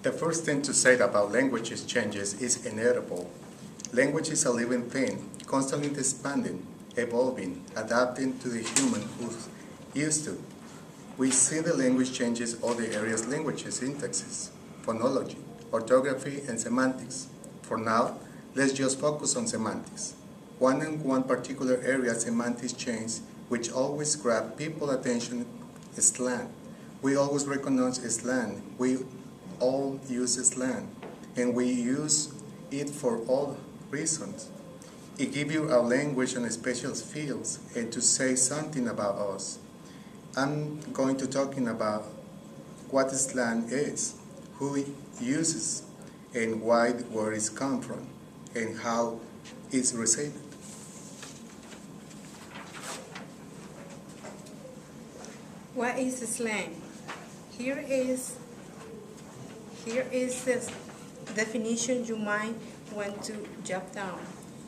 The first thing to say about languages changes is inevitable. Language is a living thing, constantly expanding, evolving, adapting to the human who's used to. We see the language changes all the areas languages, syntaxes, phonology, orthography, and semantics. For now, let's just focus on semantics. One particular area semantics change which always grab people's attention is slang. We always recognize slang. We all use slang, and we use it for all reasons. It gives you our language and special feels and to say something about us. I'm going to talking about what slang is, who it uses, and where it's come from, and how it's received. What is slang? Here is the definition you might want to jot down.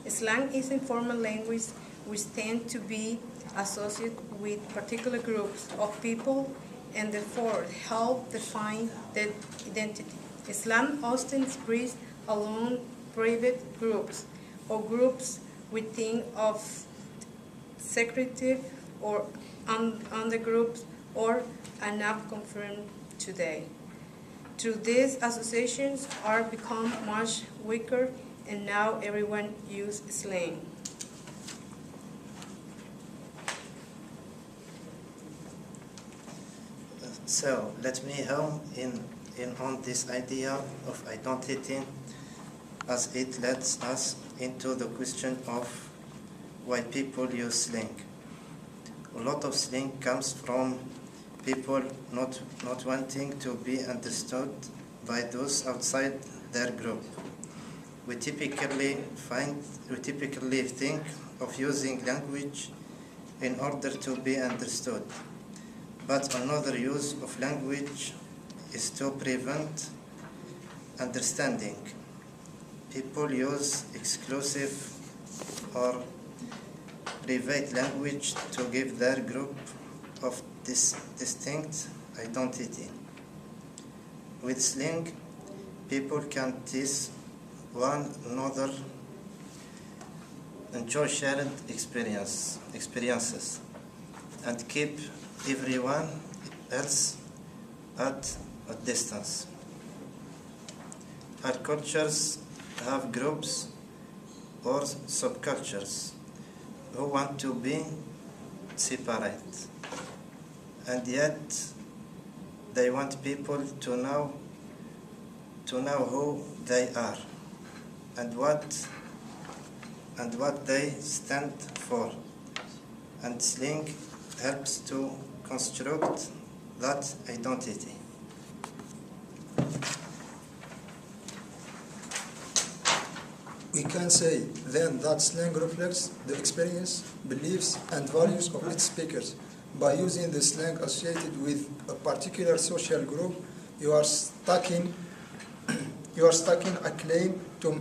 Slang is informal language which tend to be associated with particular groups of people and therefore help define their identity. Slang often spreads along private groups or groups within of secretive or undergroups or are not confirmed today. Through these associations are become much weaker and now everyone uses slang. So let me home in on this idea of identity as it leads us into the question of why people use slang. A lot of slang comes from people not wanting to be understood by those outside their group. We typically think of using language in order to be understood. But another use of language is to prevent understanding. People use exclusive or private language to give their group of distinct identity. With slang, people can tease one another, enjoy shared experiences, and keep everyone else at a distance. Our cultures have groups or subcultures who want to be separate, and yet they want people to know who they are and what they stand for. And slang helps to construct that identity. We can say then that slang reflects the experience, beliefs, and values of its speakers. By using the slang associated with a particular social group, you are stacking a claim to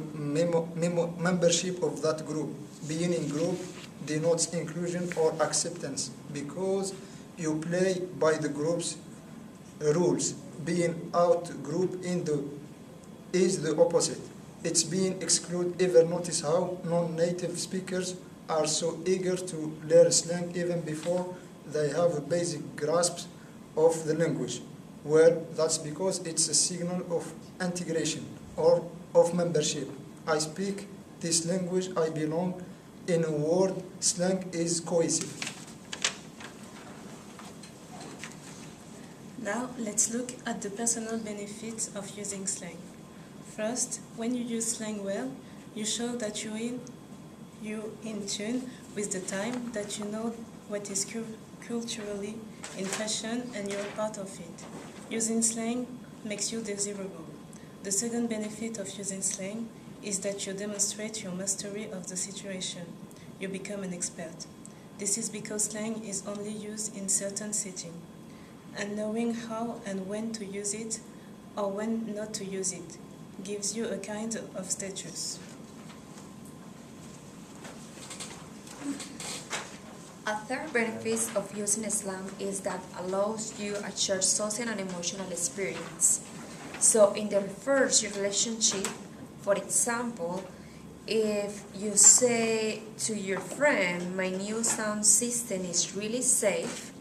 membership of that group. Being in group denotes inclusion or acceptance because you play by the group's rules. Being out group is the opposite. It's being excluded. Ever notice how non-native speakers are so eager to learn slang even before they have a basic grasp of the language? Well, that's because it's a signal of integration or of membership. I speak this language, I belong. In a word, slang is cohesive. Now let's look at the personal benefits of using slang. First, when you use slang well, you show that you're in tune with the time, that you know what is culturally in fashion and you're part of it. Using slang makes you desirable. The second benefit of using slang is that you demonstrate your mastery of the situation. You become an expert. This is because slang is only used in certain settings, and knowing how and when to use it or when not to use it gives you a kind of status. A third benefit of using slang is that allows you a shared social and emotional experience. So in the first relationship, for example, if you say to your friend, my new sound system is really safe,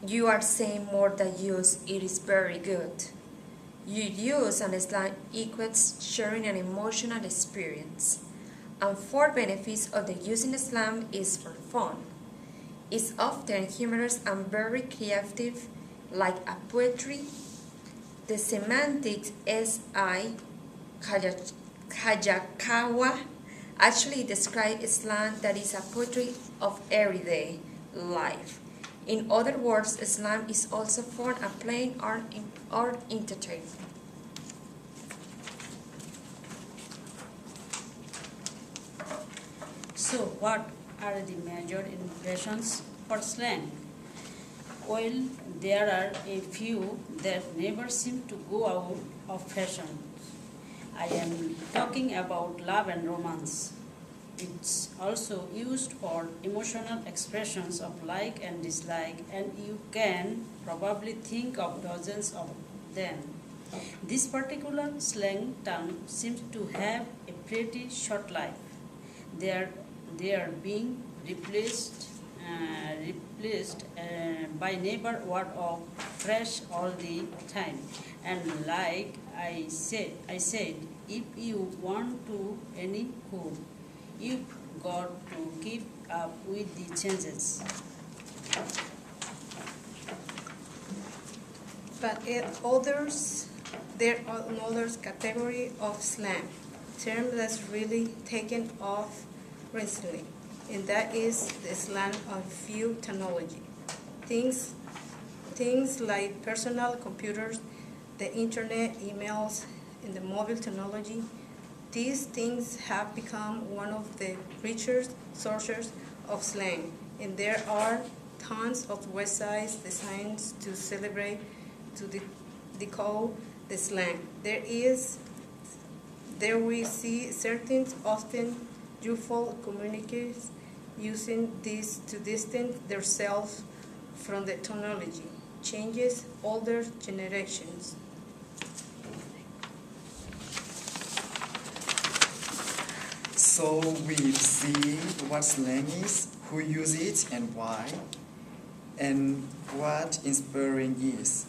you are saying more than use it is very good. You use an slang equates sharing an emotional experience. And four benefits of the using slang is for fun. It's often humorous and very creative, like a poetry. The semantics S.I. Hayakawa actually describes slang that is a poetry of everyday life. In other words, slang is also fun and playing or entertaining. So, what are the major innovations for slang? Well, there are a few that never seem to go out of fashion. I am talking about love and romance. It's also used for emotional expressions of like and dislike, and you can probably think of dozens of them. This particular slang term seems to have a pretty short life. They are being replaced by neighbor word of fresh all the time. And like I said, if you want to any cool, you've got to keep up with the changes. But there are another category of slang, term that's really taken off recently, and that is the slang of view technology. Things like personal computers, the internet, emails, and the mobile technology. These things have become one of the richest sources of slang, and there are tons of websites designed to celebrate, to decode the slang. There we see certain often youthful communicators using this to distance themselves from the technology, changes older generations. So we see what slang is, who use it and why, and what inspiring is.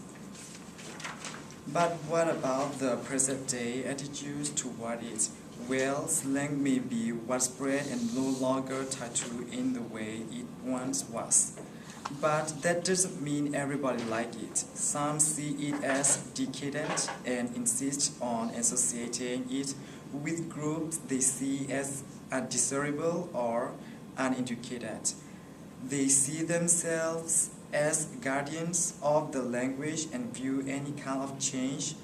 But what about the present day attitudes toward it? Well, slang may be widespread and no longer tattooed in the way it once was. But that doesn't mean everybody like it. Some see it as decadent and insist on associating it with groups they see as undesirable or uneducated. They see themselves as guardians of the language and view any kind of change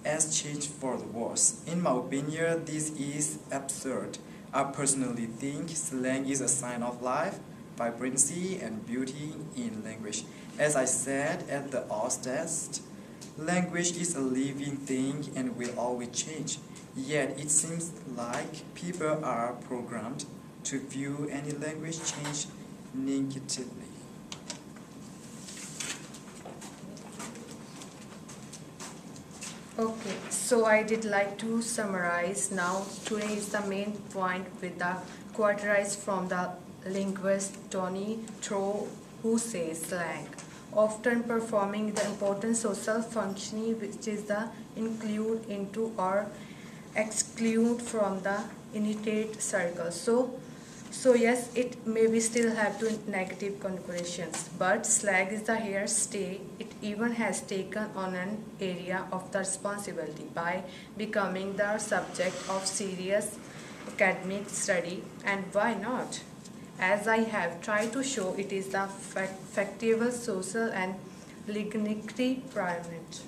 as change for the worse. In my opinion, this is absurd. I personally think slang is a sign of life, vibrancy, and beauty in language. As I said at the outset, language is a living thing and will always change. Yet it seems like people are programmed to view any language change negatively. Okay, so I did like to summarize now. Today is the main point with the quotaries from the linguist Tony Trow, who says slang, often performing the important social function which is the include into or exclude from the initiate circle. So yes, it maybe still have two negative connotations, but slang is the here stay. It even has taken on an area of the responsibility by becoming the subject of serious academic study, and why not? As I have tried to show, it is the factual, social and linguistic pyramid.